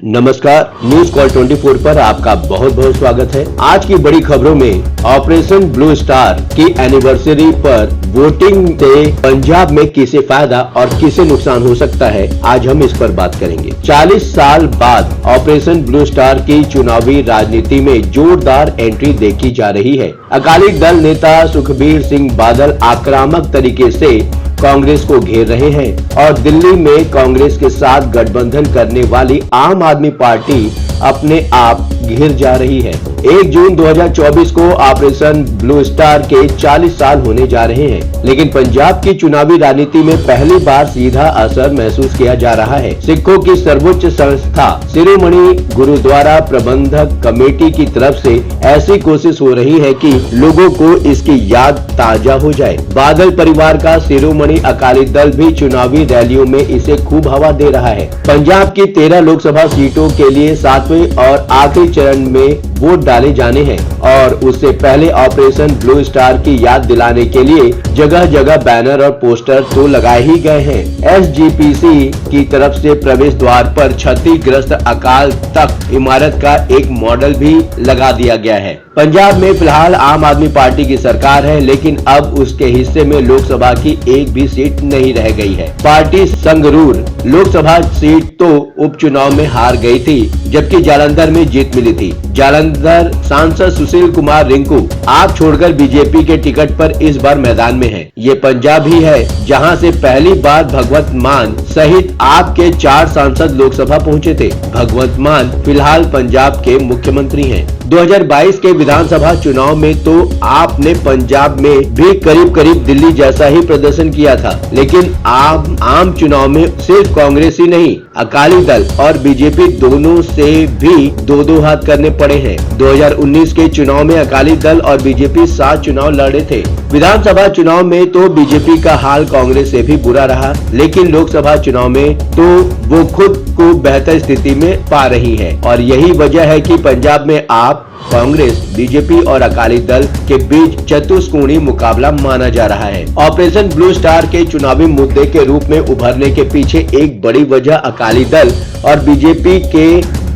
नमस्कार, news call 24 पर आपका बहुत बहुत स्वागत है। आज की बड़ी खबरों में ऑपरेशन ब्लू स्टार की एनिवर्सरी पर वोटिंग से पंजाब में किसे फायदा और किसे नुकसान हो सकता है, आज हम इस पर बात करेंगे। 40 साल बाद ऑपरेशन ब्लू स्टार की चुनावी राजनीति में जोरदार एंट्री देखी जा रही है। अकाली दल नेता सुखबीर सिंह बादल आक्रामक तरीके से कांग्रेस को घेर रहे हैं और दिल्ली में कांग्रेस के साथ गठबंधन करने वाली आम आदमी पार्टी अपने आप घिर जा रही है। 1 जून 2024 को ऑपरेशन ब्लू स्टार के 40 साल होने जा रहे हैं, लेकिन पंजाब की चुनावी राजनीति में पहली बार सीधा असर महसूस किया जा रहा है। सिखों की सर्वोच्च संस्था शिरोमणि गुरुद्वारा प्रबंधक कमेटी की तरफ से ऐसी कोशिश हो रही है कि लोगों को इसकी याद ताजा हो जाए। बादल परिवार का शिरोमणि अकाली दल भी चुनावी रैलियों में इसे खूब हवा दे रहा है। पंजाब की 13 लोकसभा सीटों के लिए 7वें और आखिरी चरण में वोट डाले जाने हैं और उससे पहले ऑपरेशन ब्लू स्टार की याद दिलाने के लिए जगह जगह बैनर और पोस्टर तो लगाए ही गए हैं। एसजीपीसी की तरफ से प्रवेश द्वार पर क्षतिग्रस्त अकाल तख्त इमारत का एक मॉडल भी लगा दिया गया है। पंजाब में फिलहाल आम आदमी पार्टी की सरकार है, लेकिन अब उसके हिस्से में लोकसभा की एक भी सीट नहीं रह गई है। पार्टी संगरूर लोकसभा सीट तो उपचुनाव में हार गई थी, जबकि जालंधर में जीत मिली थी। जालंधर सांसद सुशील कुमार रिंकू आप छोड़कर बीजेपी के टिकट पर इस बार मैदान में है। ये पंजाब ही है जहां से पहली बार भगवंत मान सहित आपके 4 सांसद लोकसभा पहुंचे थे। भगवंत मान फिलहाल पंजाब के मुख्यमंत्री हैं। 2022 के विधानसभा चुनाव में तो आपने पंजाब में भी करीब करीब दिल्ली जैसा ही प्रदर्शन किया था, लेकिन आम चुनाव में सिर्फ कांग्रेस ही नहीं, अकाली दल और बीजेपी दोनों से भी दो हाथ करने पड़े हैं। 2019 के चुनाव में अकाली दल और बीजेपी 7 चुनाव लड़े थे। विधानसभा चुनाव में तो बीजेपी का हाल कांग्रेस से भी बुरा रहा, लेकिन लोकसभा चुनाव में तो वो खुद को बेहतर स्थिति में पा रही है और यही वजह है कि पंजाब में आप कांग्रेस, बीजेपी और अकाली दल के बीच चतुष्कोणीय मुकाबला माना जा रहा है। ऑपरेशन ब्लू स्टार के चुनावी मुद्दे के रूप में उभरने के पीछे एक बड़ी वजह अकाली दल और बीजेपी के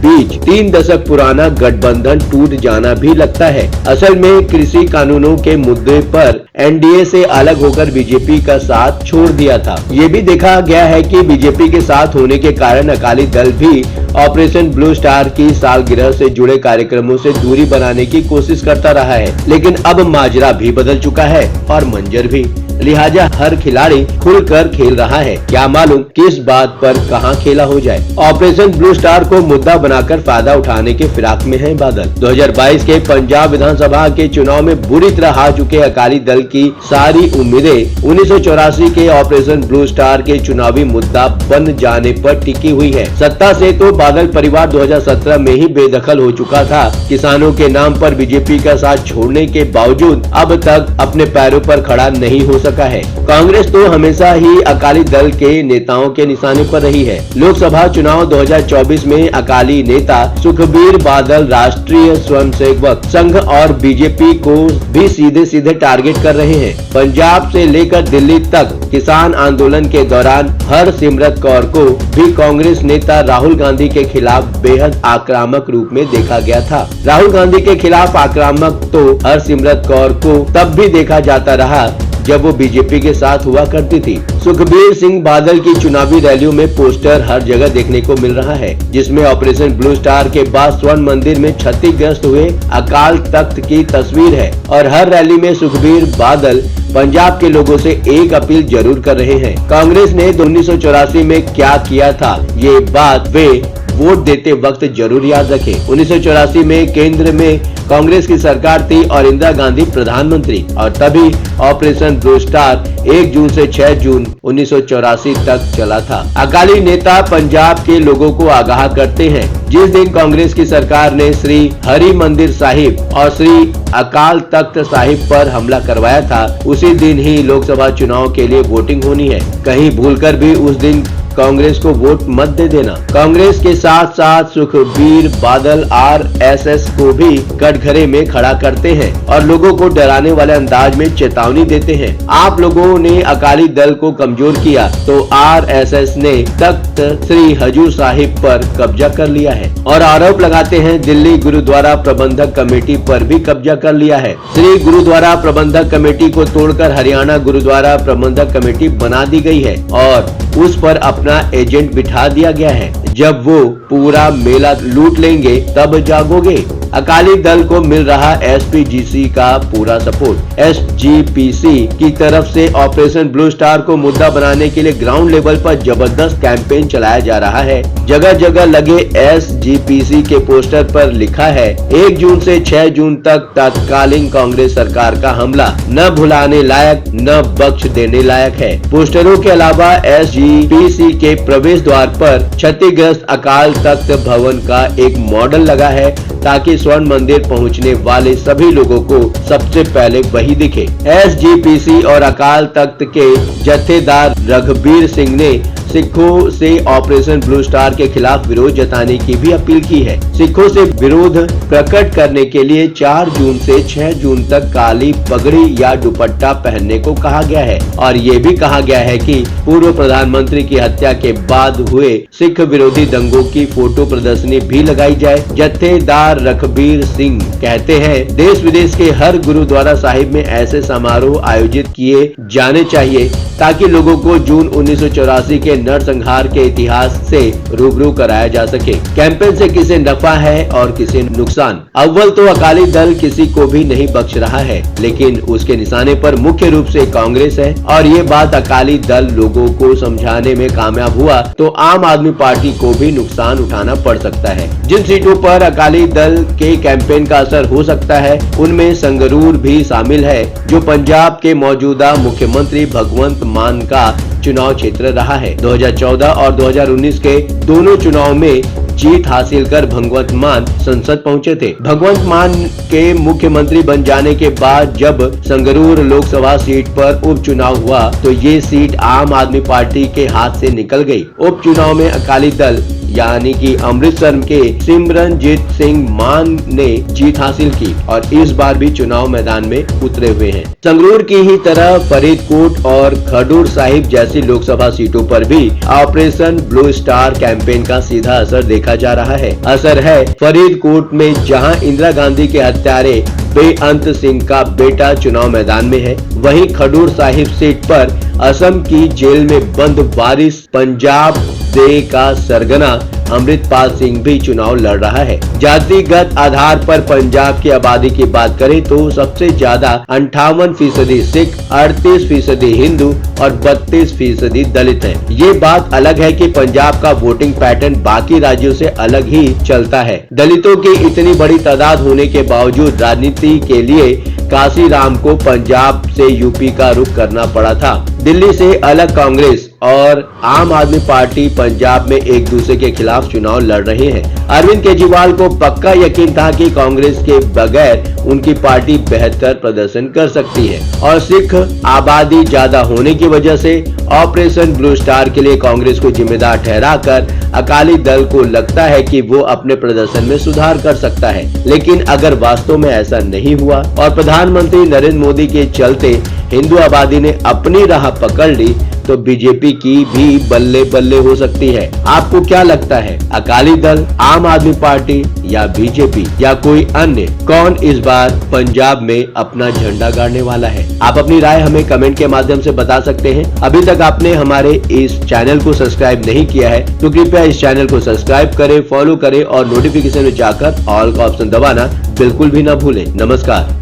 बीच 3 दशक पुराना गठबंधन टूट जाना भी लगता है। असल में कृषि कानूनों के मुद्दे पर एनडीए से अलग होकर बीजेपी का साथ छोड़ दिया था। ये भी देखा गया है कि बीजेपी के साथ होने के कारण अकाली दल भी ऑपरेशन ब्लू स्टार की सालगिरह से जुड़े कार्यक्रमों से दूरी बनाने की कोशिश करता रहा है, लेकिन अब माजरा भी बदल चुका है और मंजर भी। लिहाजा हर खिलाड़ी खुलकर खेल रहा है। क्या मालूम किस बात पर कहां खेला हो जाए। ऑपरेशन ब्लू स्टार को मुद्दा बनाकर फायदा उठाने के फिराक में है बादल। 2022 के पंजाब विधानसभा के चुनाव में बुरी तरह हार चुके अकाली दल की सारी उम्मीदें 1984 के ऑपरेशन ब्लू स्टार के चुनावी मुद्दा बन जाने पर टिकी हुई है। सत्ता से तो बादल परिवार 2017 में ही बेदखल हो चुका था। किसानों के नाम पर बीजेपी का साथ छोड़ने के बावजूद अब तक अपने पैरों पर खड़ा नहीं हो सका है। कांग्रेस तो हमेशा ही अकाली दल के नेताओं के निशाने पर रही है। लोकसभा चुनाव 2024 में अकाली नेता सुखबीर बादल राष्ट्रीय स्वयंसेवक संघ और बीजेपी को भी सीधे सीधे टारगेट कर रहे हैं। पंजाब से लेकर दिल्ली तक किसान आंदोलन के दौरान हरसिमरत कौर को भी कांग्रेस नेता राहुल गांधी के खिलाफ बेहद आक्रामक रूप में देखा गया था। राहुल गांधी के खिलाफ आक्रामक तो हरसिमरत कौर को तब भी देखा जाता रहा जब वो बीजेपी के साथ हुआ करती थी। सुखबीर सिंह बादल की चुनावी रैलियों में पोस्टर हर जगह देखने को मिल रहा है, जिसमें ऑपरेशन ब्लू स्टार के बाद स्वर्ण मंदिर में क्षतिग्रस्त हुए अकाल तख्त की तस्वीर है और हर रैली में सुखबीर बादल पंजाब के लोगों से एक अपील जरूर कर रहे हैं। कांग्रेस ने 1984 में क्या किया था, ये बात वे वोट देते वक्त जरूर याद रखें। 1984 में केंद्र में कांग्रेस की सरकार थी और इंदिरा गांधी प्रधानमंत्री, और तभी ऑपरेशन ब्लू स्टार 1 जून से 6 जून 1984 तक चला था। अकाली नेता पंजाब के लोगों को आगाह करते हैं, जिस दिन कांग्रेस की सरकार ने श्री हरि मंदिर साहिब और श्री अकाल तख्त साहिब पर हमला करवाया था, उसी दिन ही लोकसभा चुनाव के लिए वोटिंग होनी है। कहीं भूलकर भी उस दिन कांग्रेस को वोट मत दे देना। कांग्रेस के साथ साथ सुखबीर बादल आरएसएस को भी कटघरे में खड़ा करते हैं और लोगों को डराने वाले अंदाज में चेतावनी देते हैं। आप लोगों ने अकाली दल को कमजोर किया तो आरएसएस ने तख्त श्री हजूर साहिब पर कब्जा कर लिया है और आरोप लगाते हैं दिल्ली गुरुद्वारा प्रबंधक कमेटी पर भी कब्जा कर लिया है। श्री गुरुद्वारा प्रबंधक कमेटी को तोड़कर हरियाणा गुरुद्वारा प्रबंधक कमेटी बना दी गई है और उस पर अपना एजेंट बिठा दिया गया है। जब वो पूरा मेला लूट लेंगे तब जागोगे। अकाली दल को मिल रहा एसपीजीसी का पूरा सपोर्ट। एसजीपीसी की तरफ से ऑपरेशन ब्लू स्टार को मुद्दा बनाने के लिए ग्राउंड लेवल पर जबरदस्त कैंपेन चलाया जा रहा है। जगह जगह लगे एसजीपीसी के पोस्टर पर लिखा है 1 जून से 6 जून तक तत्कालीन कांग्रेस सरकार का हमला, न भुलाने लायक न बख्श देने लायक है। पोस्टरों के अलावा एसजीपीसी के प्रवेश द्वार पर क्षतिग्रस्त अकाल तख्त भवन का एक मॉडल लगा है ताकि स्वर्ण मंदिर पहुंचने वाले सभी लोगों को सबसे पहले वही दिखे। एसजीपीसी और अकाल तख्त के जत्थेदार रघबीर सिंह ने सिखों से ऑपरेशन ब्लू स्टार के खिलाफ विरोध जताने की भी अपील की है। सिखों से विरोध प्रकट करने के लिए 4 जून से 6 जून तक काली पगड़ी या दुपट्टा पहनने को कहा गया है और ये भी कहा गया है कि पूर्व प्रधानमंत्री की हत्या के बाद हुए सिख विरोधी दंगों की फोटो प्रदर्शनी भी लगाई जाए। जत्थेदार रघबीर सिंह कहते हैं देश विदेश के हर गुरुद्वारा साहिब में ऐसे समारोह आयोजित किए जाने चाहिए ताकि लोगों को जून 1984 के नरसंहार के इतिहास से रूबरू कराया जा सके। कैंपेन से किसे नफा है और किसे नुकसान। अव्वल तो अकाली दल किसी को भी नहीं बख्श रहा है, लेकिन उसके निशाने पर मुख्य रूप से कांग्रेस है और ये बात अकाली दल लोगों को समझाने में कामयाब हुआ तो आम आदमी पार्टी को भी नुकसान उठाना पड़ सकता है। जिन सीटों पर अकाली दल के कैंपेन का असर हो सकता है उनमें संगरूर भी शामिल है, जो पंजाब के मौजूदा मुख्यमंत्री भगवंत मान का चुनाव क्षेत्र रहा है। 2014 और 2019 के दोनों चुनाव में जीत हासिल कर भगवंत मान संसद पहुंचे थे। भगवंत मान के मुख्यमंत्री बन जाने के बाद जब संगरूर लोकसभा सीट पर उपचुनाव हुआ तो ये सीट आम आदमी पार्टी के हाथ से निकल गई। उपचुनाव में अकाली दल यानी कि अमृतसर के सिमरनजीत सिंह मान ने जीत हासिल की और इस बार भी चुनाव मैदान में उतरे हुए हैं। संगरूर की ही तरह फरीदकोट और खडूर साहिब जैसी लोकसभा सीटों पर भी ऑपरेशन ब्लू स्टार कैंपेन का सीधा असर देखा जा रहा है। असर है फरीदकोट में, जहां इंदिरा गांधी के हत्यारे बेअंत सिंह का बेटा चुनाव मैदान में है। वहीं खडूर साहिब सीट पर असम की जेल में बंद वारिस पंजाब दे का सरगना अमृतपाल सिंह भी चुनाव लड़ रहा है। जातिगत आधार पर पंजाब की आबादी की बात करें तो सबसे ज्यादा 58% सिख, 38% हिंदू और 32% दलित हैं। ये बात अलग है कि पंजाब का वोटिंग पैटर्न बाकी राज्यों से अलग ही चलता है। दलितों की इतनी बड़ी तादाद होने के बावजूद राजनीति के लिए काशीराम को पंजाब से यूपी का रुख करना पड़ा था। दिल्ली से अलग कांग्रेस और आम आदमी पार्टी पंजाब में एक दूसरे के खिलाफ चुनाव लड़ रहे हैं। अरविंद केजरीवाल को पक्का यकीन था कि कांग्रेस के बगैर उनकी पार्टी बेहतर प्रदर्शन कर सकती है और सिख आबादी ज्यादा होने की वजह से ऑपरेशन ब्लू स्टार के लिए कांग्रेस को जिम्मेदार ठहराकर अकाली दल को लगता है कि वो अपने प्रदर्शन में सुधार कर सकता है। लेकिन अगर वास्तव में ऐसा नहीं हुआ और प्रधानमंत्री नरेंद्र मोदी के चलते हिंदू आबादी ने अपनी राह पकड़ ली तो बीजेपी की भी बल्ले बल्ले हो सकती है। आपको क्या लगता है, अकाली दल, आम आदमी पार्टी या बीजेपी या कोई अन्य, कौन इस बार पंजाब में अपना झंडा गाड़ने वाला है? आप अपनी राय हमें कमेंट के माध्यम से बता सकते हैं। अभी तक आपने हमारे इस चैनल को सब्सक्राइब नहीं किया है तो कृपया इस चैनल को सब्सक्राइब करें, फॉलो करें और नोटिफिकेशन में जाकर ऑल का ऑप्शन दबाना बिल्कुल भी न भूलें। नमस्कार।